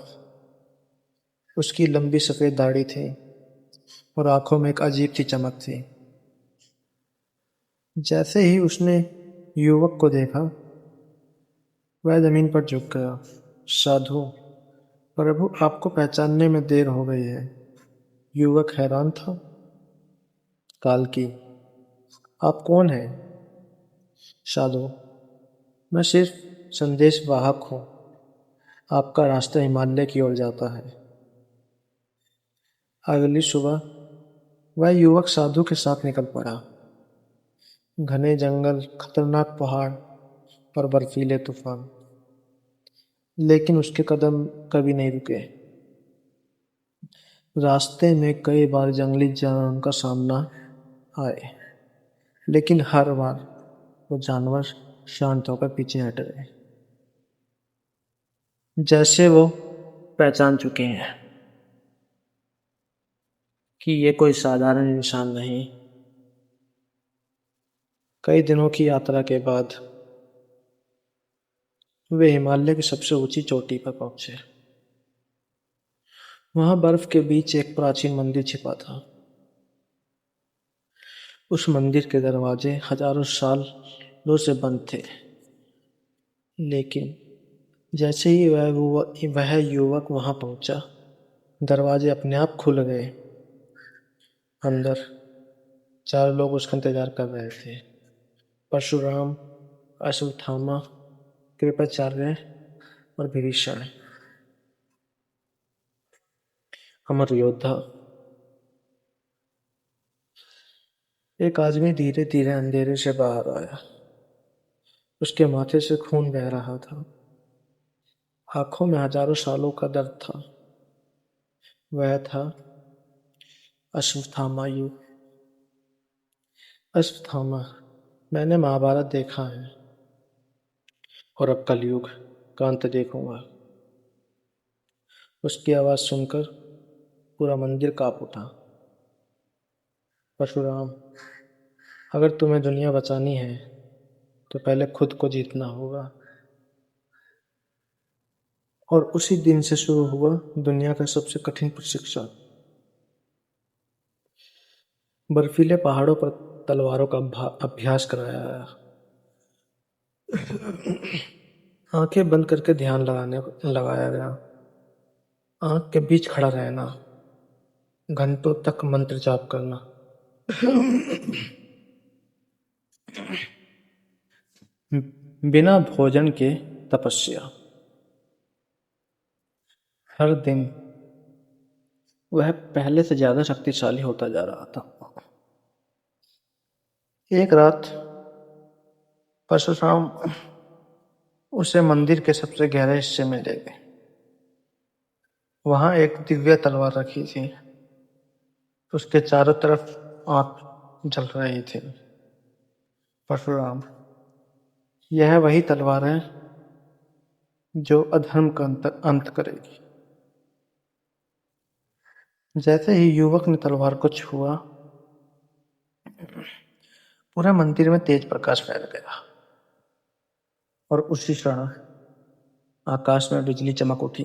उसकी लंबी सफेद दाढ़ी थी और आंखों में एक अजीब सी चमक थी। जैसे ही उसने युवक को देखा, वह जमीन पर झुक गया। साधु, प्रभु, आपको पहचानने में देर हो गई है। युवक हैरान था। काल्की, आप कौन हैं? साधु, मैं सिर्फ संदेश वाहक हूँ। आपका रास्ता हिमालय की ओर जाता है। अगली सुबह वह युवक साधु के साथ निकल पड़ा। घने जंगल, खतरनाक पहाड़ और बर्फीले तूफान, लेकिन उसके कदम कभी नहीं रुके। रास्ते में कई बार जंगली जानवरों का सामना आए, लेकिन हर बार वो जानवर शांत होकर पीछे हट गए, जैसे वो पहचान चुके हैं कि ये कोई साधारण इंसान नहीं। कई दिनों की यात्रा के बाद वे हिमालय की सबसे ऊंची चोटी पर पहुंचे। वहां बर्फ के बीच एक प्राचीन मंदिर छिपा था। उस मंदिर के दरवाजे हजारों सालों से बंद थे, लेकिन जैसे ही वह युवक वहां पहुंचा, दरवाजे अपने आप खुल गए। अंदर 4 लोग उसका इंतजार कर रहे थे। परशुराम, अश्वत्थामा, कृपाचार्य और विभीषण, अमर योद्धा। एक आदमी धीरे धीरे अंधेरे से बाहर आया। उसके माथे से खून बह रहा था। आंखों में हजारों सालों का दर्द था। वह था अश्वत्थामा। अश्वत्थामा, मैंने महाभारत देखा है और अब कलयुग का अंत देखूंगा। उसकी आवाज सुनकर पूरा मंदिर कांप उठा। परशुराम, अगर तुम्हें दुनिया बचानी है तो पहले खुद को जीतना होगा। और उसी दिन से शुरू हुआ दुनिया का सबसे कठिन प्रशिक्षण। बर्फीले पहाड़ों पर तलवारों का अभ्यास कराया गया। आंखें बंद करके ध्यान लगाया गया। आंख के बीच खड़ा रहना, घंटों तक मंत्र जाप करना। बिना भोजन के तपस्या। हर दिन वह पहले से ज्यादा शक्तिशाली होता जा रहा था। एक रात परशुराम उसे मंदिर के सबसे गहरे हिस्से में ले गए। वहां एक दिव्य तलवार रखी थी। उसके चारों तरफ आग जल रही थी। परशुराम, यह वही तलवार है जो अधर्म का अंत करेगी। जैसे ही युवक ने तलवार को छुआ, पूरे मंदिर में तेज प्रकाश फैल गया और उसी क्षण आकाश में बिजली चमक उठी।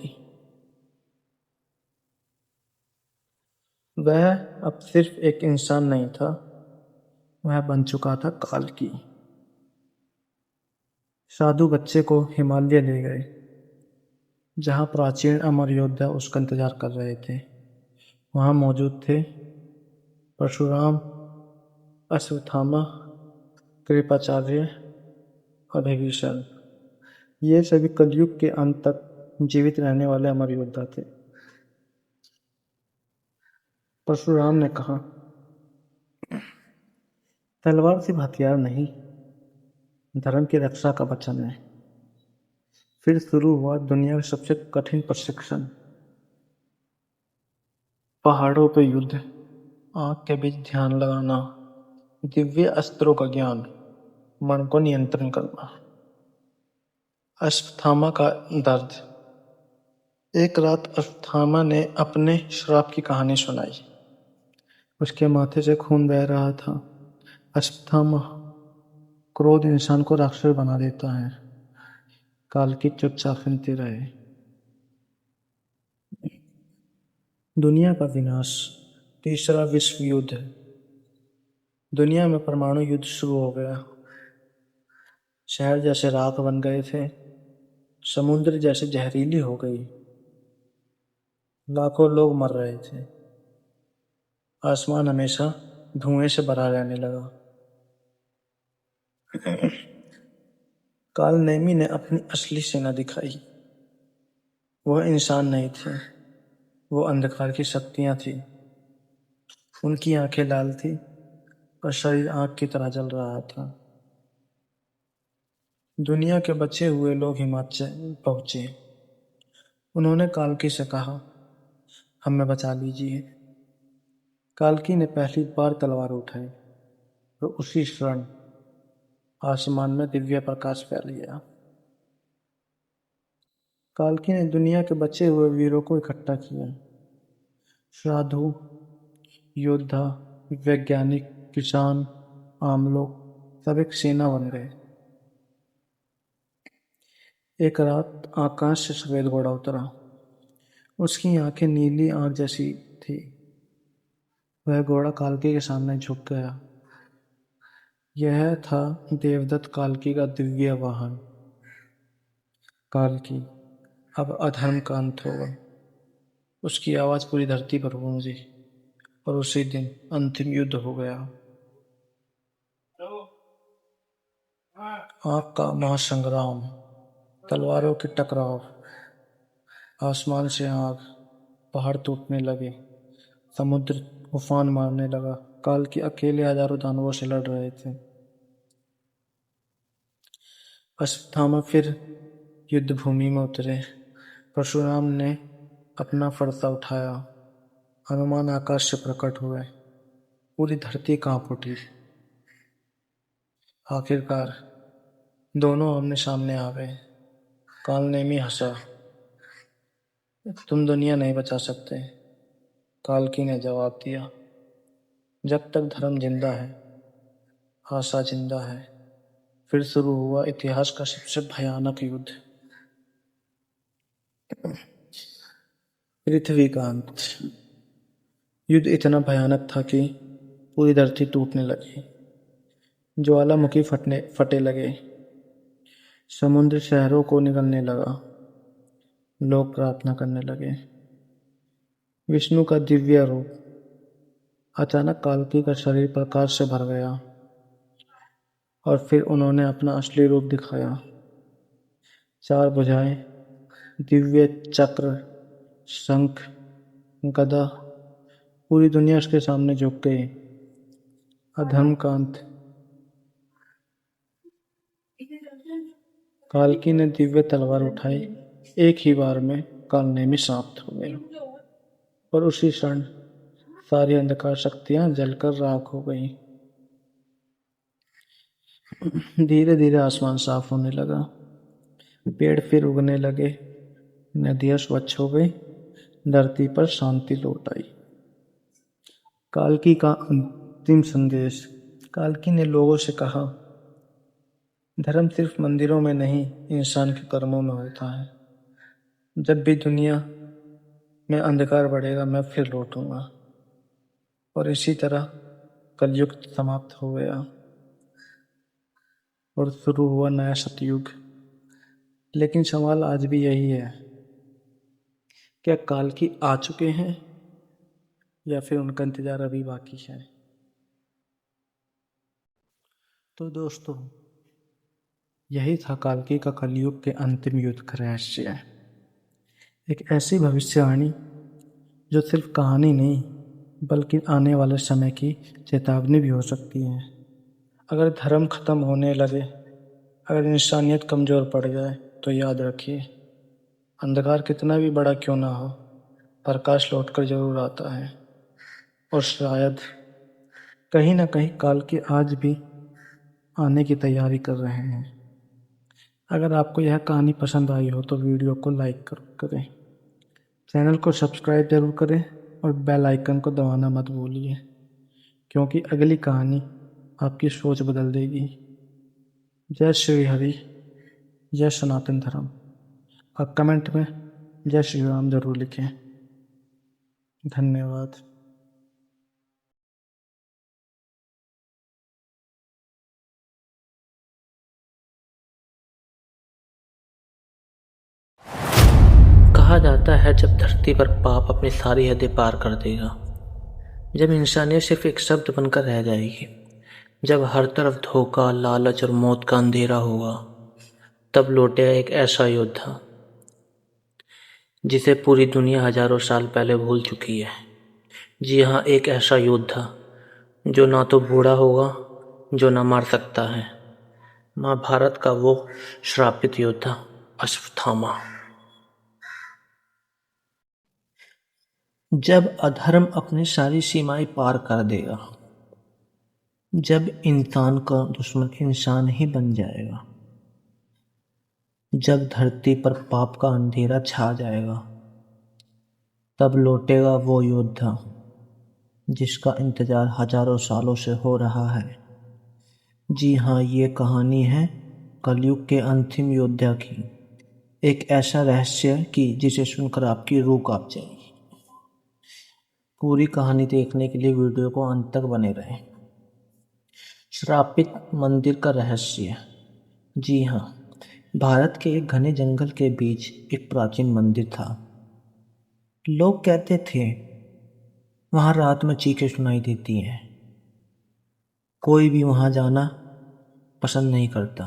वह अब सिर्फ एक इंसान नहीं था, वह बन चुका था काल्की। साधु बच्चे को हिमालय ले गए, जहाँ प्राचीन अमर योद्धा उसका इंतजार कर रहे थे। वहाँ मौजूद थे परशुराम, अश्वत्थामा, कृपाचार्य और विभीषण। ये सभी कलयुग के अंत तक जीवित रहने वाले अमर योद्धा थे। परशुराम ने कहा, तलवार सिर्फ हथियार नहीं, धर्म की रक्षा का वचन है। फिर शुरू हुआ दुनिया का सबसे कठिन प्रशिक्षण। पहाड़ों पे युद्ध, आंख के बीच ध्यान लगाना, दिव्य अस्त्रों का ज्ञान, मन को नियंत्रण करना। अश्वत्थामा का दर्द। एक रात अश्वत्थामा ने अपने श्राप की कहानी सुनाई। उसके माथे से खून बह रहा था। अश्वत्थामा, क्रोध इंसान को राक्षस बना देता है। काल्की चुपचाप सुनते रहे। दुनिया का विनाश। तीसरा विश्व युद्ध। दुनिया में परमाणु युद्ध शुरू हो गया। शहर जैसे राख बन गए थे, समुद्र जैसे जहरीली हो गई, लाखों लोग मर रहे थे। आसमान हमेशा धुएं से भरा रहने लगा। काल नेमी ने अपनी असली सेना दिखाई। वह इंसान नहीं थे, वो अंधकार की शक्तियां थी। उनकी आंखें लाल थी और शरीर आग की तरह जल रहा था। दुनिया के बचे हुए लोग हिमालय पहुंचे। उन्होंने काल्की से कहा, हमें बचा लीजिए। काल्की ने पहली बार तलवार उठाई और उसी क्षण आसमान में दिव्य प्रकाश फैल गया। काल्की ने दुनिया के बचे हुए वीरों को इकट्ठा किया। साधु, योद्धा, वैज्ञानिक, किसान, आम लोग सब एक सेना बन गए। एक रात आकाश से सफेद घोड़ा उतरा। उसकी आंखें नीली आग जैसी थी। वह घोड़ा काल्की के सामने झुक गया। यह था देवदत्त काल्की का दिव्य वाहन। काल्की, अब अधर्म का अंत होगा। उसकी आवाज पूरी धरती पर गूंजी और उसी दिन अंतिम युद्ध हो गया। आग का महासंग्राम, तलवारों की टकराव, आसमान से आग, पहाड़ टूटने लगे, समुद्र उफान मारने लगा। काल्की अकेले हजारों दानवों से लड़ रहे थे। अश्वत्थामा फिर युद्ध भूमि में उतरे। परशुराम ने अपना फरसा उठाया। हनुमान आकाश से प्रकट हुए। पूरी धरती कांप उठी। आखिरकार दोनों आमने सामने आ गए। काल नेमी हंसा, तुम दुनिया नहीं बचा सकते। काल्की ने जवाब दिया, जब तक धर्म जिंदा है, आशा जिंदा है। फिर शुरू हुआ इतिहास का सबसे भयानक युद्ध, पृथ्वी का अंत। युद्ध इतना भयानक था कि पूरी धरती टूटने लगी, ज्वालामुखी फटे लगे, समुद्र शहरों को निगलने लगा, लोग प्रार्थना करने लगे। विष्णु का दिव्य रूप। अचानक काल्की का शरीर प्रकाश से भर गया और फिर उन्होंने अपना असली रूप दिखाया। चार भुजाएं, दिव्य चक्र, शंख, गदा, पूरी दुनिया उसके सामने झुक गई। अधर्म का अंत। काल्की ने दिव्य तलवार उठाई। एक ही बार में काल नेमी समाप्त हो गया और उसी क्षण सारी अंधकार शक्तियां जलकर राख हो गई। धीरे धीरे आसमान साफ होने लगा, पेड़ फिर उगने लगे, नदियां स्वच्छ हो गई, धरती पर शांति लौट आई। काल्की का अंतिम संदेश। काल्की ने लोगों से कहा, धर्म सिर्फ मंदिरों में नहीं, इंसान के कर्मों में होता है। जब भी दुनिया में अंधकार बढ़ेगा, मैं फिर लौटूंगा। और इसी तरह कलयुग समाप्त हो गया और शुरू हुआ नया सतयुग। लेकिन सवाल आज भी यही है, क्या काल की आ चुके हैं या फिर उनका इंतजार अभी बाकी है। तो दोस्तों, यही था काल्की का कलयुग के अंतिम युद्ध का रहस्य। एक ऐसी भविष्यवाणी जो सिर्फ कहानी नहीं बल्कि आने वाले समय की चेतावनी भी हो सकती है। अगर धर्म खत्म होने लगे, अगर इंसानियत कमजोर पड़ जाए, तो याद रखिए, अंधकार कितना भी बड़ा क्यों ना हो, प्रकाश लौटकर जरूर आता है। और शायद कहीं ना कहीं काल के आज भी आने की तैयारी कर रहे हैं। अगर आपको यह कहानी पसंद आई हो तो वीडियो को लाइक करें, चैनल को सब्सक्राइब जरूर करें और बेल आइकन को दबाना मत भूलिए, क्योंकि अगली कहानी आपकी सोच बदल देगी। जय श्री हरि, जय सनातन धर्म। और कमेंट में जय श्री राम जरूर लिखें। धन्यवाद। कहा जाता है जब धरती पर पाप अपनी सारी हदें पार कर देगा, जब इंसानियत सिर्फ एक शब्द बनकर रह जाएगी, जब हर तरफ धोखा, लालच और मौत का अंधेरा होगा, तब लौटेगा एक ऐसा योद्धा जिसे पूरी दुनिया हजारों साल पहले भूल चुकी है। जी हाँ, एक ऐसा योद्धा जो ना तो बूढ़ा होगा, जो ना मार सकता है। महाभारत का वो श्रापित योद्धा अश्वत्थामा। जब अधर्म अपनी सारी सीमाएं पार कर देगा, जब इंसान का दुश्मन इंसान ही बन जाएगा, जब धरती पर पाप का अंधेरा छा जाएगा, तब लौटेगा वो योद्धा जिसका इंतजार हजारों सालों से हो रहा है। जी हाँ, ये कहानी है कलयुग के अंतिम योद्धा की, एक ऐसा रहस्य कि जिसे सुनकर आपकी रूह कांप जाएगी। पूरी कहानी देखने के लिए वीडियो को अंत तक बने रहें। श्रापित मंदिर का रहस्य। जी हाँ, भारत के एक घने जंगल के बीच एक प्राचीन मंदिर था। लोग कहते थे वहां रात में चीखें सुनाई देती हैं। कोई भी वहां जाना पसंद नहीं करता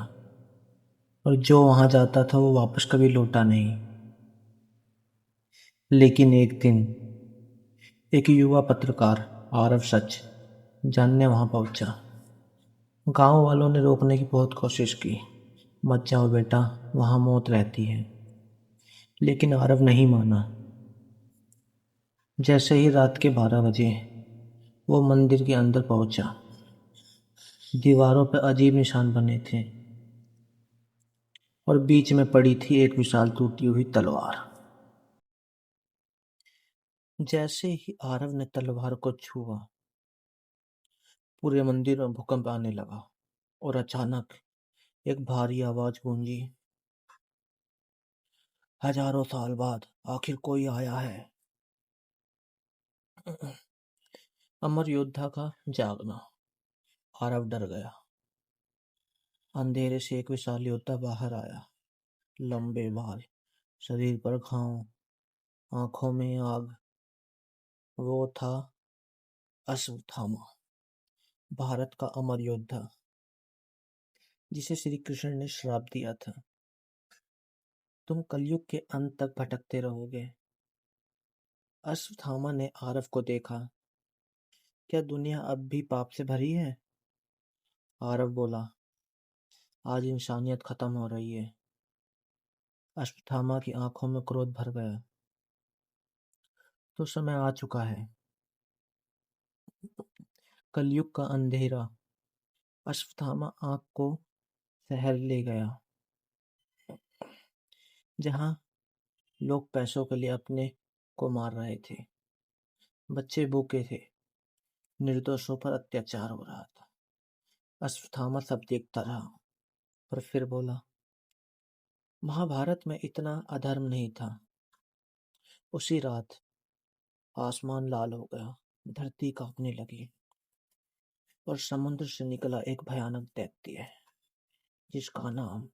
और जो वहां जाता था वो वापस कभी लौटा नहीं। लेकिन एक दिन एक युवा पत्रकार आरव सच जानने वहां पहुंचा। गांव वालों ने रोकने की बहुत कोशिश की, मत जाओ बेटा, वहां मौत रहती है। लेकिन आरव नहीं माना। जैसे ही रात के 12 बजे वो मंदिर के अंदर पहुंचा, दीवारों पर अजीब निशान बने थे और बीच में पड़ी थी एक विशाल टूटी हुई तलवार। जैसे ही आरव ने तलवार को छुआ, पूरे मंदिर में भूकंप आने लगा और अचानक एक भारी आवाज गूंजी, हजारों साल बाद आखिर कोई आया है। अमर योद्धा का जागना। आरव डर गया। अंधेरे से एक विशाल योद्धा बाहर आया, लंबे बाल, शरीर पर घाव, आंखों में आग। वो था अश्वत्थामा, भारत का अमर योद्धा जिसे श्री कृष्ण ने श्राप दिया था, तुम कलयुग के अंत तक भटकते रहोगे। अश्वत्थामा ने आरव को देखा। क्या दुनिया अब भी पाप से भरी है? आरव बोला, आज इंसानियत खत्म हो रही है। अश्वत्थामा की आंखों में क्रोध भर गया। तो समय आ चुका है। कलयुग का अंधेरा। अश्वत्थामा आंख को शहर ले गया, जहां लोग पैसों के लिए अपने को मार रहे थे। बच्चे भूखे थे, निर्दोषों पर अत्याचार हो रहा था। अश्वत्थामा सब देखता रहा, पर फिर बोला, महाभारत में इतना अधर्म नहीं था। उसी रात आसमान लाल हो गया, धरती कांपने लगी और समुद्र से निकला एक भयानक दैत्य जिसका नाम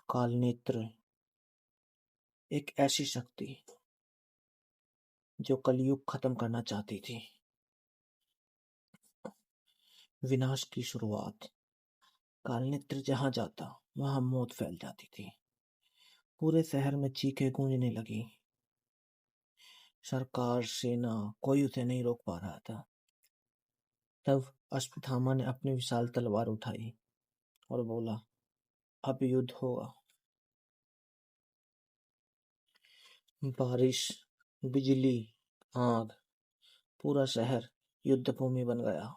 कालनेत्र, एक ऐसी शक्ति जो कलयुग खत्म करना चाहती थी। विनाश की शुरुआत। कालनेत्र जहां जाता वहां मौत फैल जाती थी। पूरे शहर में चीखें गूंजने लगी। सरकार, सेना, कोई उसे नहीं रोक पा रहा था। तब अश्वत्थामा ने अपनी विशाल तलवार उठाई और बोला, अब युद्ध होगा। बारिश, बिजली, आग, पूरा शहर युद्ध भूमि बन गया।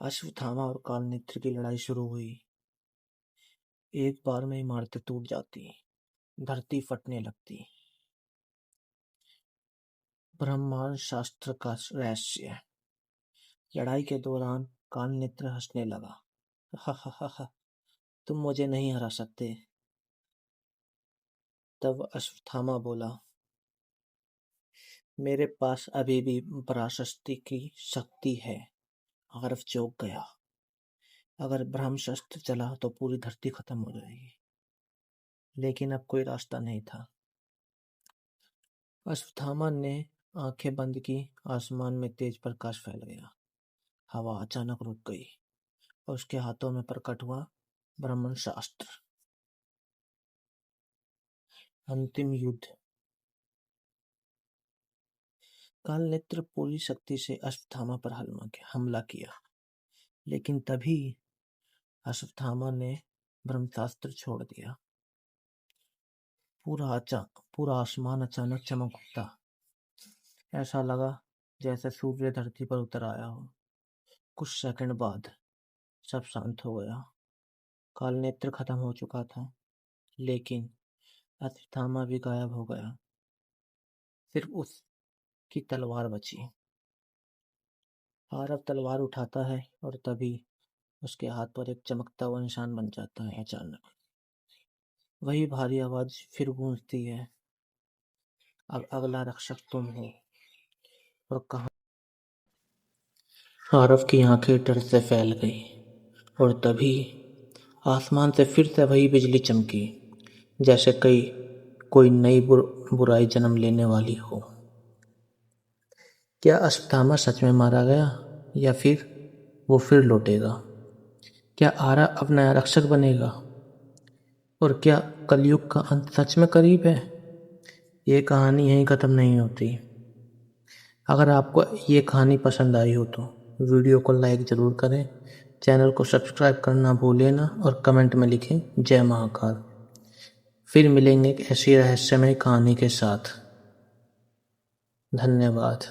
अश्वत्थामा और कालनेत्र की लड़ाई शुरू हुई। एक बार में इमारतें टूट जाती, धरती फटने लगती। ब्रह्मांड शास्त्र का रहस्य। लड़ाई के दौरान कालनेत्र हंसने लगा। हा हा हा हा, तुम मुझे नहीं हरा सकते। तब अश्वत्थामा बोला, मेरे पास अभी भी पराशक्ति की शक्ति है। आरव चौंक गया। अगर ब्रह्मशस्त्र चला तो पूरी धरती खत्म हो जाएगी, लेकिन अब कोई रास्ता नहीं था। अश्वत्थामा ने आंखें बंद की। आसमान में तेज प्रकाश फैल गया। हवा अचानक रुक गई और उसके हाथों में प्रकट हुआ ब्रह्मण शास्त्र। अंतिम युद्ध। कालनेत्र पूरी शक्ति से अश्वत्थामा पर हमला किया, लेकिन तभी अश्वत्थामा ने ब्रह्मास्त्र छोड़ दिया। पूरा आसमान अचानक चमक उठा। ऐसा लगा जैसे सूर्य धरती पर उतर आया हो। कुछ सेकंड बाद सब शांत हो गया। कालनेत्र खत्म हो चुका था, लेकिन अश्वत्थामा भी गायब हो गया। सिर्फ उसकी तलवार बची। आरव तलवार उठाता है और तभी उसके हाथ पर एक चमकता हुआ निशान बन जाता है। अचानक वही भारी आवाज फिर गूंजती है, अब अगला रक्षक तुम हो। और कहा। आरव की आंखें डर से फैल गई और तभी आसमान से फिर से वही बिजली चमकी, जैसे कोई नई बुराई जन्म लेने वाली हो। क्या अश्वत्थामा सच में मारा गया या फिर वो फिर लौटेगा? क्या आरव अब नया रक्षक बनेगा? और क्या कलयुग का अंत सच में करीब है? ये कहानी यहीं ख़त्म नहीं होती। अगर आपको ये कहानी पसंद आई हो तो वीडियो को लाइक ज़रूर करें, चैनल को सब्सक्राइब करना भूलें ना और कमेंट में लिखें जय महाकाल। फिर मिलेंगे एक ऐसी रहस्यमय कहानी के साथ। धन्यवाद।